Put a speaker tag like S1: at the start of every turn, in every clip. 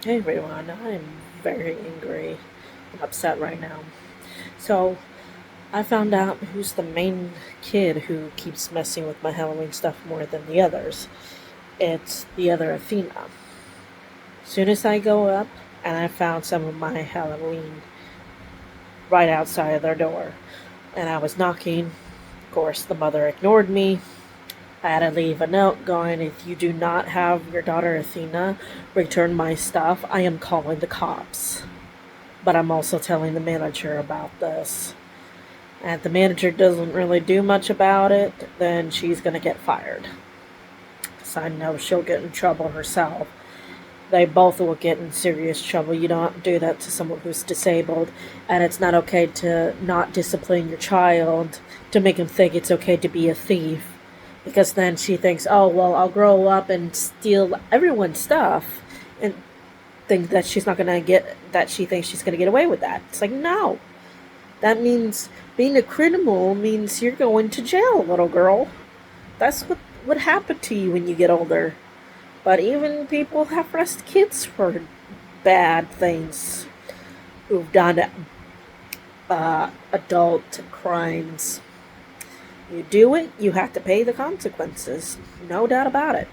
S1: Hey everyone, I'm very angry and upset right now. So, I found out who's the main kid who keeps messing with my Halloween stuff more than the others. It's the other Athena. Soon as I go up, and I found some of my Halloween right outside of their door, and I was knocking. Of course, the mother ignored me. I had to leave a note going, if you do not have your daughter Athena return my stuff, I am calling the cops. But I'm also telling the manager about this. And if the manager doesn't really do much about it, then she's going to get fired. Because I know she'll get in trouble herself. They both will get in serious trouble. You don't do that to someone who's disabled. And it's not okay to not discipline your child to make him think it's okay to be a thief. Because then she thinks, oh, well, I'll grow up and steal everyone's stuff. And think that she's not going to get, that she thinks she's going to get away with that. It's like, no. That means being a criminal means you're going to jail, little girl. That's what would happen to you when you get older. But even people have arrested kids for bad things who've done adult crimes. You do it, you have to pay the consequences. No doubt about it.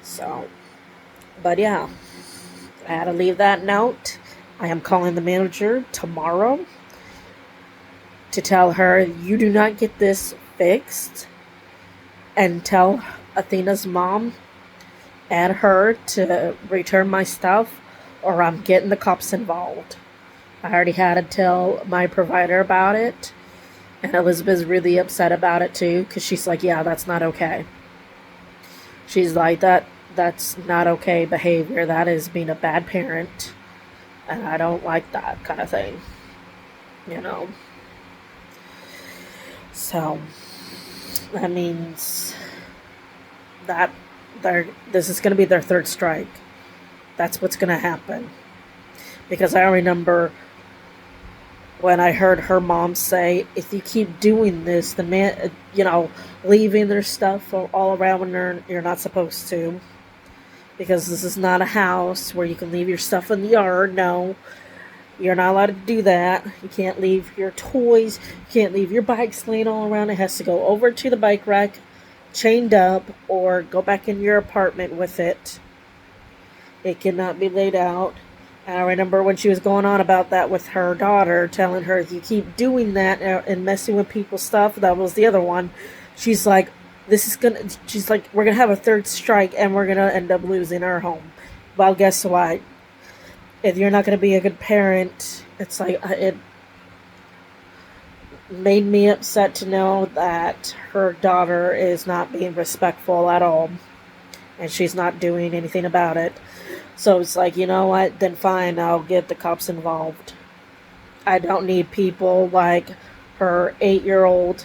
S1: So, but yeah, I had to leave that note. I am calling the manager tomorrow to tell her you do not get this fixed, and tell Athena's mom and her to return my stuff, or I'm getting the cops involved. I already had to tell my provider about it, and Elizabeth's really upset about it too, because she's like, yeah, that's not okay. She's like, that's not okay behavior. That is being a bad parent, and I don't like that kind of thing, you know. So that means that this is going to be their third strike. That's what's going to happen. Because I remember when I heard her mom say, if you keep doing this, the man, leaving their stuff all around when you're not supposed to. Because this is not a house where you can leave your stuff in the yard. No, you're not allowed to do that. You can't leave your toys. You can't leave your bikes laying all around. It has to go over to the bike rack, chained up, or go back in your apartment with it. It cannot be laid out. And I remember when she was going on about that with her daughter, telling her, if you keep doing that and messing with people's stuff, that was the other one. She's like, we're gonna have a third strike and we're gonna end up losing our home. Well, guess what? If you're not gonna be a good parent, it's like, it made me upset to know that her daughter is not being respectful at all, and she's not doing anything about it. So it's like, you know what? Then fine, I'll get the cops involved. I don't need people like her 8-year-old,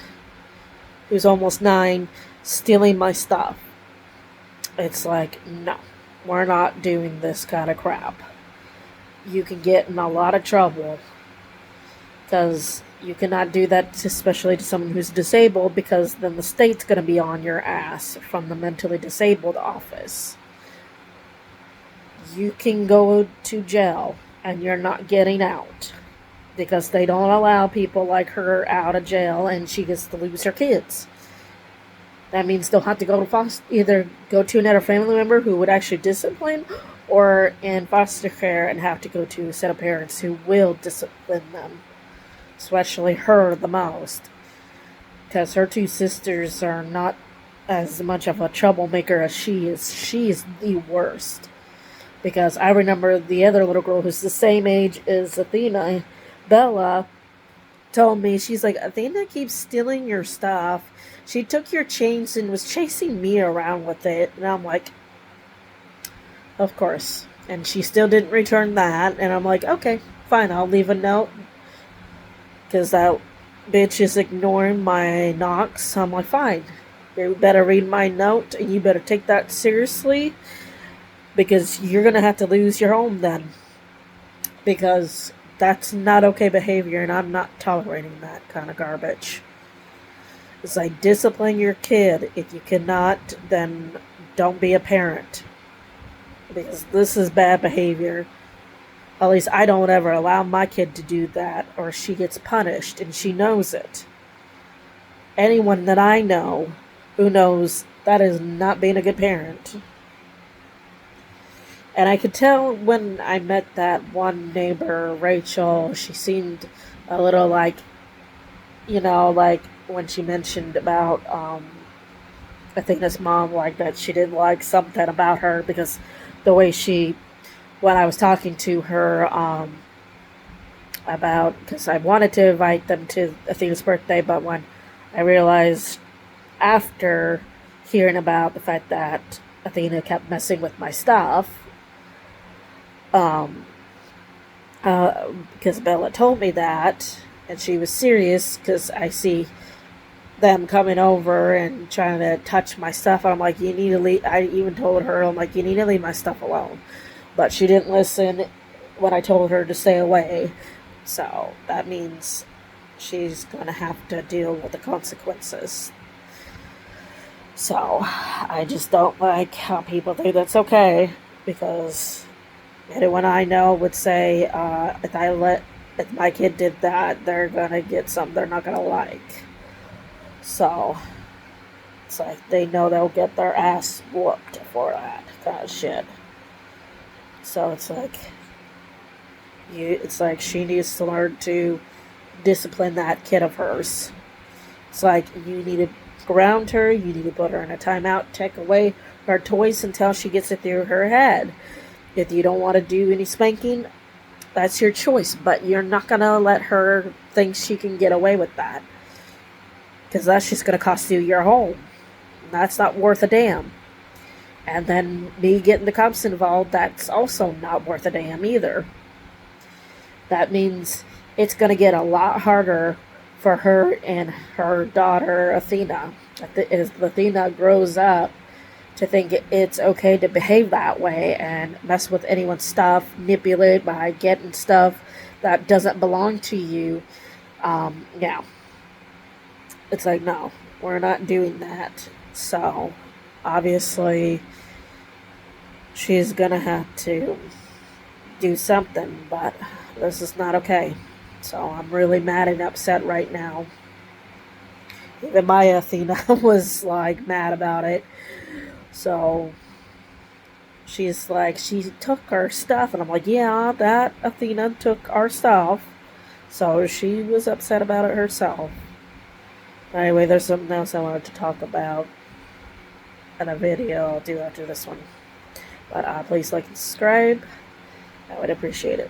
S1: who's almost 9, stealing my stuff. It's like, no, we're not doing this kind of crap. You can get in a lot of trouble because you cannot do that, especially to someone who's disabled, because then the state's going to be on your ass from the mentally disabled office. You can go to jail and you're not getting out because they don't allow people like her out of jail, and she gets to lose her kids. That means they'll have to go to either go to another family member who would actually discipline, or in foster care and have to go to a set of parents who will discipline them, especially her the most, because her two sisters are not as much of a troublemaker as she is. She is the worst. Because I remember the other little girl who's the same age as Athena, Bella, told me, she's like, Athena keeps stealing your stuff. She took your chains and was chasing me around with it. And I'm like, of course. And she still didn't return that. And I'm like, okay, fine, I'll leave a note. Because that bitch is ignoring my knocks. I'm like, fine. You better read my note and you better take that seriously, because you're going to have to lose your home then. Because that's not okay behavior, and I'm not tolerating that kind of garbage. It's like, discipline your kid. If you cannot, then don't be a parent. because this is bad behavior. At least I don't ever allow my kid to do that, or she gets punished and she knows it. Anyone that I know who knows that is not being a good parent. And I could tell when I met that one neighbor, Rachel, she seemed a little like, like when she mentioned about, I think this mom, like that she didn't like something about her because the way she, when I was talking to her, about, because I wanted to invite them to Athena's birthday, but when I realized after hearing about the fact that Athena kept messing with my stuff, um, because Bella told me that, and she was serious because I see them coming over and trying to touch my stuff. I'm like, you need to leave. I even told her, I'm like, you need to leave my stuff alone. But she didn't listen when I told her to stay away. So that means she's going to have to deal with the consequences. So I just don't like how people think that's okay, because anyone I know would say, if my kid did that, they're gonna get something they're not gonna like. So it's like they know they'll get their ass whooped for that kind of shit. So it's like she needs to learn to discipline that kid of hers. It's like you need to ground her, you need to put her in a timeout, take away her toys until she gets it through her head. If you don't want to do any spanking, that's your choice, but you're not going to let her think she can get away with that. Because that's just going to cost you your home. That's not worth a damn. And then me getting the cops involved, that's also not worth a damn either. That means it's going to get a lot harder for her and her daughter, Athena. As Athena grows up to think it's okay to behave that way and mess with anyone's stuff, manipulate by getting stuff that doesn't belong to you. Yeah. It's like, no, we're not doing that. So, obviously, she's gonna have to do something, but this is not okay. So, I'm really mad and upset right now. Even my Athena was like mad about it. So, she's like, she took our stuff, and I'm like, yeah, that Athena took our stuff. So, she was upset about it herself. Anyway, there's something else I wanted to talk about in a video I'll do after this one. But please like and subscribe. I would appreciate it.